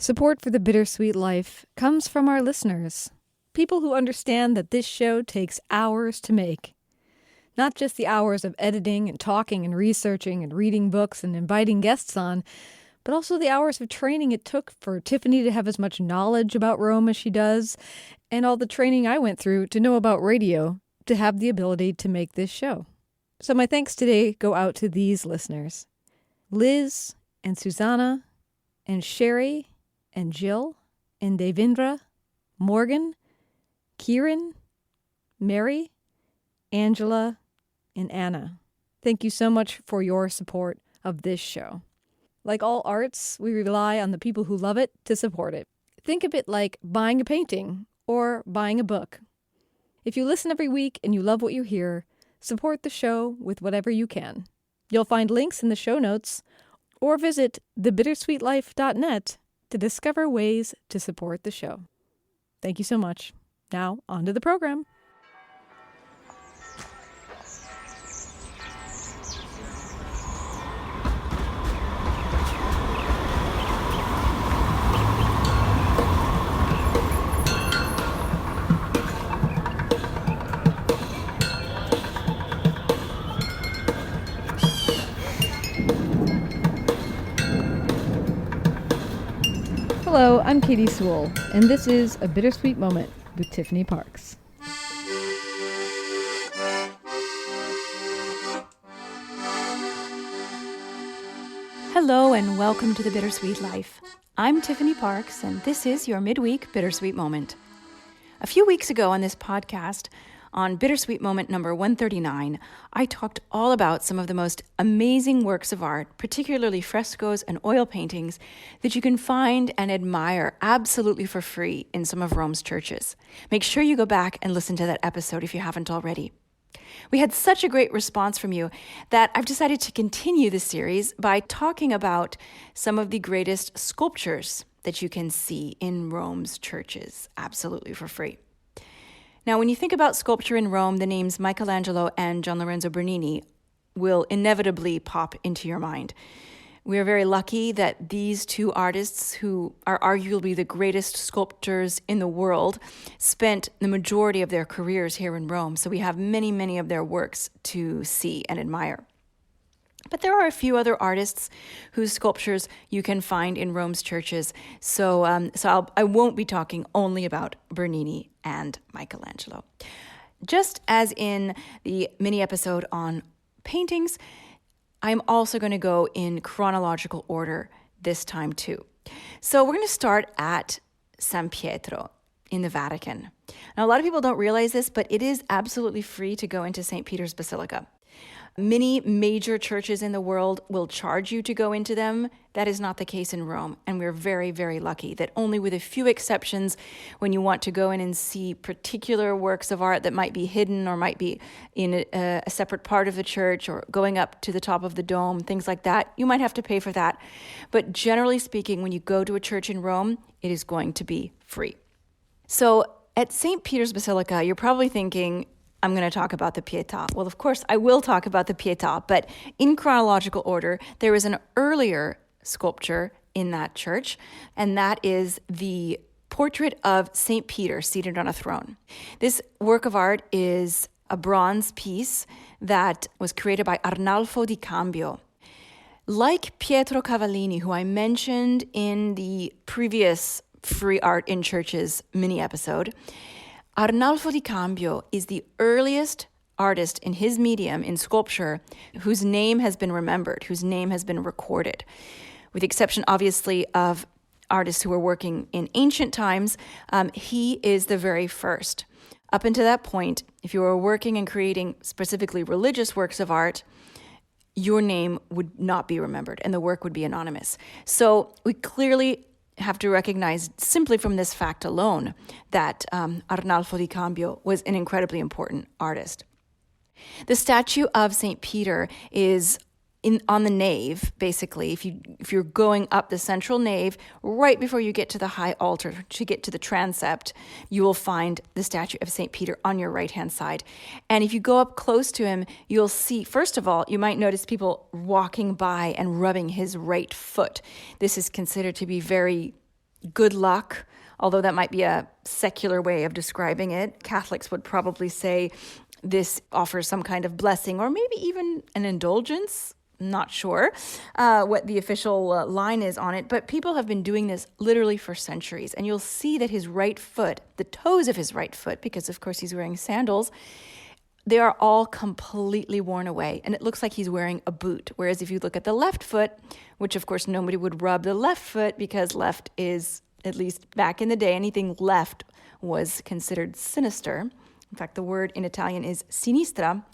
Support for the Bittersweet Life comes from our listeners, people who understand that this show takes hours to make. Not just the hours of editing and talking and researching and reading books and inviting guests on, but also the hours of training it took for Tiffany to have as much knowledge about Rome as she does, and all the training I went through to know about radio to have the ability to make this show. So my thanks today go out to these listeners: Liz and Susanna and Sherry and Jill and Devendra, Morgan, Kieran, Mary, Angela, and Anna. Thank you so much for your support of this show. Like all arts, we rely on the people who love it to support it. Think of it like buying a painting or buying a book. If you listen every week and you love what you hear, support the show with whatever you can. You'll find links in the show notes or visit thebittersweetlife.net to discover ways to support the show. Thank you so much. Now, on to the program. Hello, I'm Katie Sewell, and this is A Bittersweet Moment with Tiffany Parks. Hello and welcome to The Bittersweet Life. I'm Tiffany Parks, and this is your midweek Bittersweet Moment. A few weeks ago on this podcast, on Bittersweet Moment number 139, I talked all about some of the most amazing works of art, particularly frescoes and oil paintings, that you can find and admire absolutely for free in some of Rome's churches. Make sure you go back and listen to that episode if you haven't already. We had such a great response from you that I've decided to continue this series by talking about some of the greatest sculptures that you can see in Rome's churches absolutely for free. Now, when you think about sculpture in Rome, the names Michelangelo and Gian Lorenzo Bernini will inevitably pop into your mind. We are very lucky that these two artists, who are arguably the greatest sculptors in the world, spent the majority of their careers here in Rome. So we have many, many of their works to see and admire. But there are a few other artists whose sculptures you can find in Rome's churches. So I won't be talking only about Bernini and Michelangelo. Just as in the mini episode on paintings, I'm also going to go in chronological order this time too. So we're going to start at San Pietro in the Vatican. Now, a lot of people don't realize this, but it is absolutely free to go into St. Peter's Basilica. Many major churches in the world will charge you to go into them. That is not the case in Rome, and we're very, very lucky that only with a few exceptions, when you want to go in and see particular works of art that might be hidden or might be in a separate part of the church or going up to the top of the dome, things like that, you might have to pay for that. But generally speaking, when you go to a church in Rome, it is going to be free. So at St. Peter's Basilica, you're probably thinking, I'm going to talk about the Pieta. Well, of course, I will talk about the Pieta, but in chronological order, there is an earlier sculpture in that church, and that is the portrait of St. Peter seated on a throne. This work of art is a bronze piece that was created by Arnalfo Di Cambio. Like Pietro Cavallini, who I mentioned in the previous Free Art in Churches mini episode, Arnalfo Di Cambio is the earliest artist in his medium in sculpture whose name has been remembered, whose name has been recorded. With the exception, obviously, of artists who were working in ancient times, he is the very first. Up until that point, if you were working and creating specifically religious works of art, your name would not be remembered and the work would be anonymous. So we clearly have to recognize simply from this fact alone that Arnalfo Di Cambio was an incredibly important artist. The statue of St. Peter is on the nave, basically. If you're going up the central nave, right before you get to the high altar, to get to the transept, you will find the statue of St. Peter on your right-hand side. And if you go up close to him, you'll see, first of all, you might notice people walking by and rubbing his right foot. This is considered to be very good luck, although that might be a secular way of describing it. Catholics would probably say this offers some kind of blessing or maybe even an indulgence. Not sure what the official line is on it, but people have been doing this literally for centuries. And you'll see that his right foot, the toes of his right foot, because of course he's wearing sandals, they are all completely worn away. And it looks like he's wearing a boot. Whereas if you look at the left foot, which of course nobody would rub the left foot because left is, at least back in the day, anything left was considered sinister. In fact, the word in Italian is sinistra.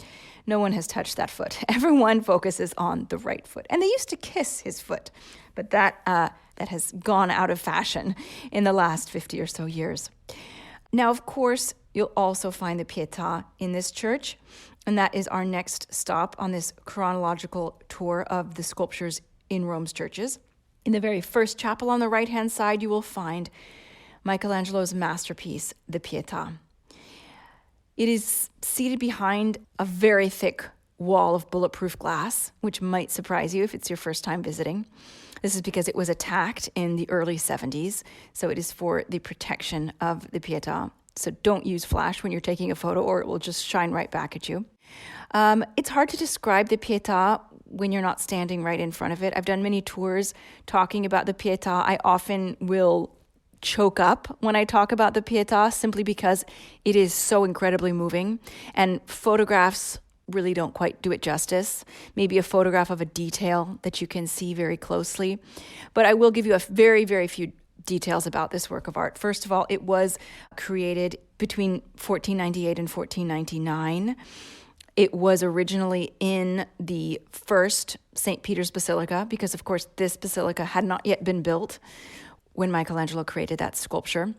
No one has touched that foot. Everyone focuses on the right foot. And they used to kiss his foot, but that has gone out of fashion in the last 50 or so years. Now, of course, you'll also find the Pieta in this church, and that is our next stop on this chronological tour of the sculptures in Rome's churches. In the very first chapel on the right-hand side, you will find Michelangelo's masterpiece, the Pieta. It is seated behind a very thick wall of bulletproof glass, which might surprise you if it's your first time visiting. This is because it was attacked in the early 70s, so it is for the protection of the Pieta. So don't use flash when you're taking a photo or it will just shine right back at you. It's hard to describe the Pieta when you're not standing right in front of it. I've done many tours talking about the Pieta. I often will choke up when I talk about the Pieta simply because it is so incredibly moving, and photographs really don't quite do it justice. Maybe a photograph of a detail that you can see very closely. But I will give you a very, very few details about this work of art. First of all, it was created between 1498 and 1499. It was originally in the first St. Peter's Basilica because, of course, this basilica had not yet been built when Michelangelo created that sculpture.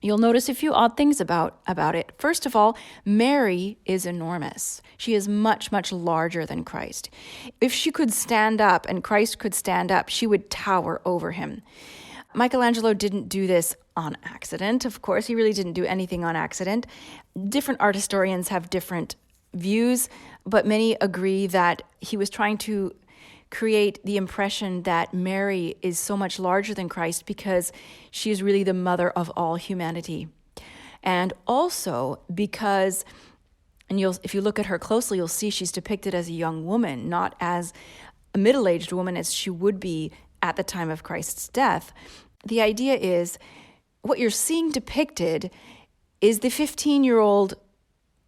You'll notice a few odd things about it. First of all, Mary is enormous. She is much, much larger than Christ. If she could stand up and Christ could stand up, she would tower over him. Michelangelo didn't do this on accident. Of course, he really didn't do anything on accident. Different art historians have different views, but many agree that he was trying to create the impression that Mary is so much larger than Christ because she is really the mother of all humanity. And also because, if you look at her closely, you'll see she's depicted as a young woman, not as a middle-aged woman as she would be at the time of Christ's death. The idea is, what you're seeing depicted is the 15-year-old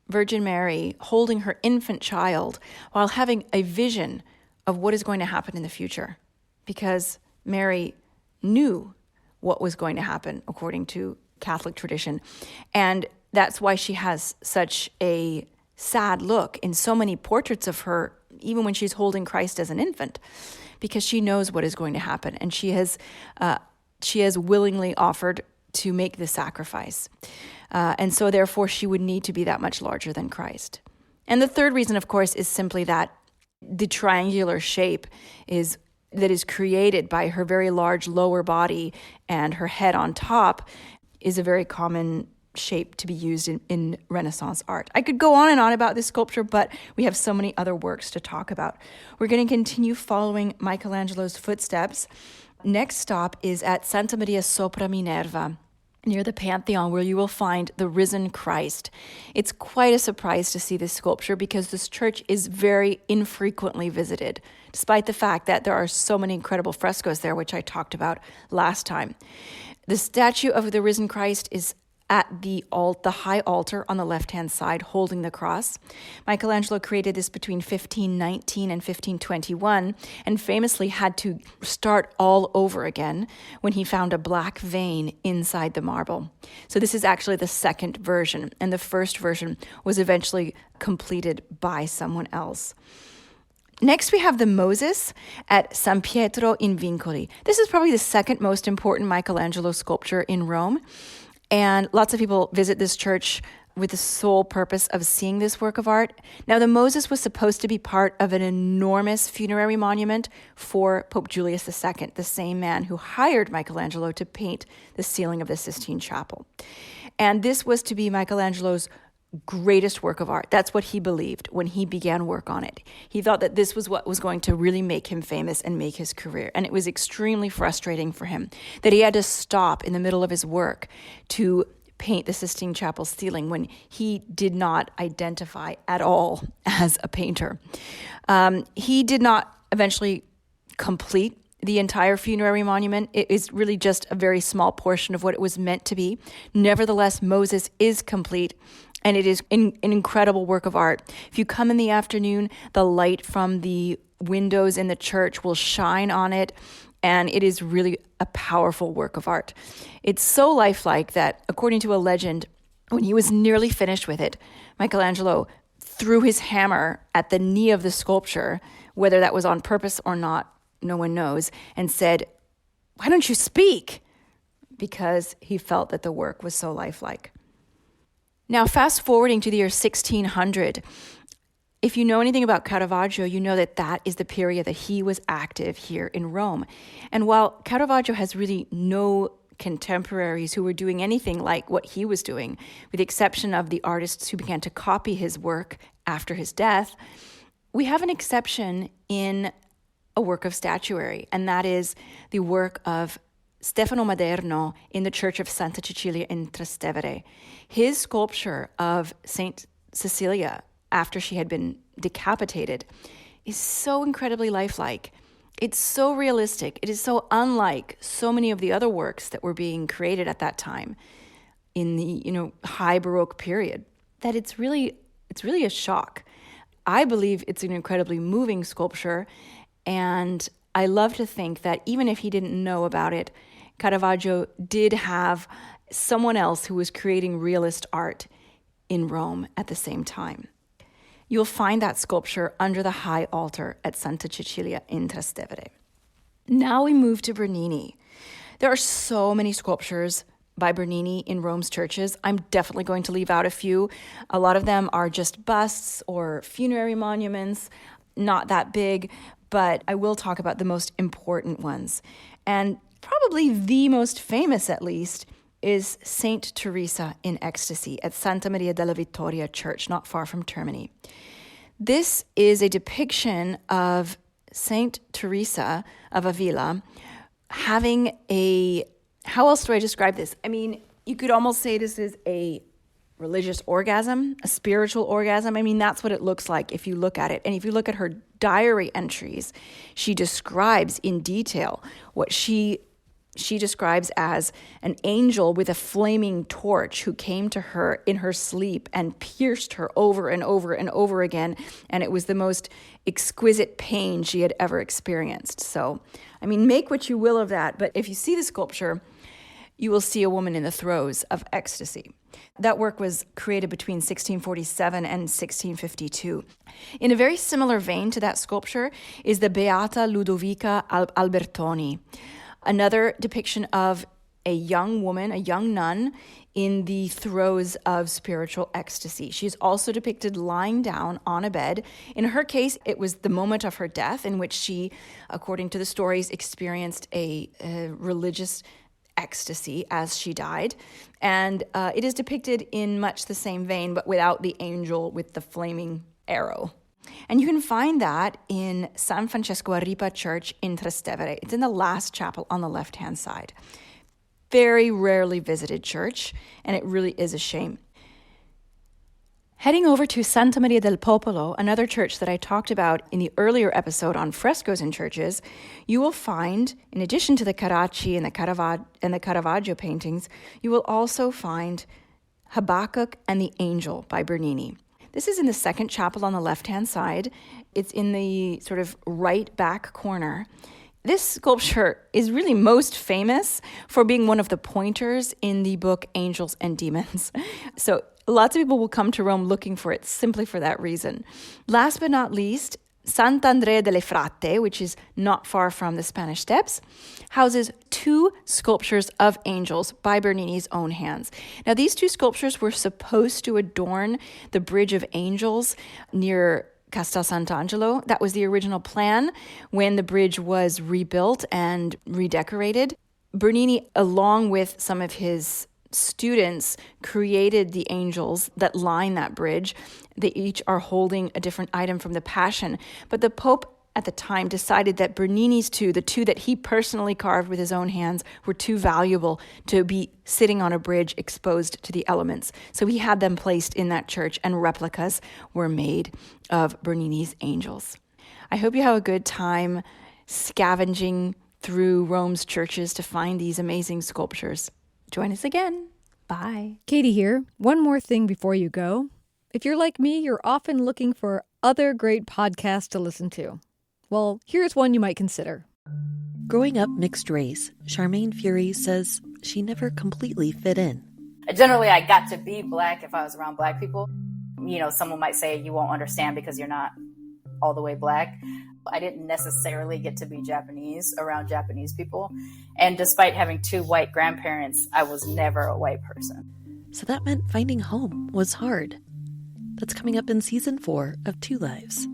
Virgin Mary holding her infant child while having a vision of what is going to happen in the future, because Mary knew what was going to happen according to Catholic tradition. And that's why she has such a sad look in so many portraits of her, even when she's holding Christ as an infant, because she knows what is going to happen. And she has willingly offered to make the sacrifice. And so therefore she would need to be that much larger than Christ. And the third reason, of course, is simply that the triangular shape that is created by her very large lower body and her head on top is a very common shape to be used in Renaissance art. I could go on and on about this sculpture, but we have so many other works to talk about. We're going to continue following Michelangelo's footsteps. Next stop is at Santa Maria sopra Minerva, near the Pantheon, where you will find the risen Christ. It's quite a surprise to see this sculpture because this church is very infrequently visited, despite the fact that there are so many incredible frescoes there, which I talked about last time. The statue of the risen Christ is at the high altar on the left-hand side, holding the cross. Michelangelo created this between 1519 and 1521, and famously had to start all over again when he found a black vein inside the marble. So this is actually the second version, and the first version was eventually completed by someone else. Next, we have the Moses at San Pietro in Vincori. This is probably the second most important Michelangelo sculpture in Rome. And lots of people visit this church with the sole purpose of seeing this work of art. Now, the Moses was supposed to be part of an enormous funerary monument for Pope Julius II, the same man who hired Michelangelo to paint the ceiling of the Sistine Chapel. And this was to be Michelangelo's greatest work of art. That's what he believed when he began work on it. He thought that this was what was going to really make him famous and make his career. And it was extremely frustrating for him that he had to stop in the middle of his work to paint the Sistine Chapel ceiling when he did not identify at all as a painter. He did not eventually complete the entire funerary monument. It is really just a very small portion of what it was meant to be. Nevertheless, Moses is complete, and it is an incredible work of art. If you come in the afternoon, the light from the windows in the church will shine on it, and it is really a powerful work of art. It's so lifelike that, according to a legend, when he was nearly finished with it, Michelangelo threw his hammer at the knee of the sculpture, whether that was on purpose or not, no one knows, and said, "Why don't you speak?" Because he felt that the work was so lifelike. Now, fast forwarding to the year 1600, if you know anything about Caravaggio, you know that that is the period that he was active here in Rome. And while Caravaggio has really no contemporaries who were doing anything like what he was doing, with the exception of the artists who began to copy his work after his death, we have an exception in a work of statuary, and that is the work of Stefano Maderno in the church of Santa Cecilia in Trastevere. His sculpture of Saint Cecilia after she had been decapitated is so incredibly lifelike. It's so realistic. It is so unlike so many of the other works that were being created at that time in the, high Baroque period, that it's really a shock. I believe it's an incredibly moving sculpture, and I love to think that even if he didn't know about it, Caravaggio did have someone else who was creating realist art in Rome at the same time. You'll find that sculpture under the high altar at Santa Cecilia in Trastevere. Now we move to Bernini. There are so many sculptures by Bernini in Rome's churches. I'm definitely going to leave out a few. A lot of them are just busts or funerary monuments, not that big, but I will talk about the most important ones. And probably the most famous, at least, is Saint Teresa in Ecstasy at Santa Maria della Vittoria Church, not far from Termini. This is a depiction of Saint Teresa of Avila having how else do I describe this? I mean, you could almost say this is a religious orgasm, a spiritual orgasm. I mean, that's what it looks like if you look at it. And if you look at her diary entries, she describes in detail what she describes as an angel with a flaming torch who came to her in her sleep and pierced her over and over and over again. And it was the most exquisite pain she had ever experienced. So, I mean, make what you will of that. But if you see the sculpture, you will see a woman in the throes of ecstasy. That work was created between 1647 and 1652. In a very similar vein to that sculpture is the Beata Ludovica Albertoni, another depiction of a young woman, a young nun, in the throes of spiritual ecstasy. She's also depicted lying down on a bed. In her case, it was the moment of her death in which she, according to the stories, experienced a religious ecstasy as she died. And it is depicted in much the same vein, but without the angel with the flaming arrow. And you can find that in San Francesco a Ripa Church in Trastevere. It's in the last chapel on the left-hand side. Very rarely visited church, and it really is a shame. Heading over to Santa Maria del Popolo, another church that I talked about in the earlier episode on frescoes in churches, you will find, in addition to the Carracci and the Caravaggio paintings, you will also find Habakkuk and the Angel by Bernini. This is in the second chapel on the left-hand side. It's in the sort of right back corner. This sculpture is really most famous for being one of the pointers in the book Angels and Demons. So lots of people will come to Rome looking for it simply for that reason. Last but not least, Sant'Andrea delle Frate, which is not far from the Spanish Steps, houses two sculptures of angels by Bernini's own hands. Now, these two sculptures were supposed to adorn the Bridge of Angels near Castel Sant'Angelo. That was the original plan when the bridge was rebuilt and redecorated. Bernini, along with some of his students created the angels that line that bridge. They each are holding a different item from the Passion. But the Pope at the time decided that Bernini's two, the two that he personally carved with his own hands, were too valuable to be sitting on a bridge exposed to the elements. So he had them placed in that church, and replicas were made of Bernini's angels. I hope you have a good time scavenging through Rome's churches to find these amazing sculptures. Join us again. Bye. Katie here. One more thing before you go. If you're like me, you're often looking for other great podcasts to listen to. Well, here's one you might consider. Growing up mixed race, Charmaine Fury says she never completely fit in. Generally, I got to be Black if I was around Black people. You know, someone might say you won't understand because you're not all the way Black. I didn't necessarily get to be Japanese around Japanese people. And despite having two white grandparents, I was never a white person. So that meant finding home was hard. That's coming up in season 4 of Two Lives.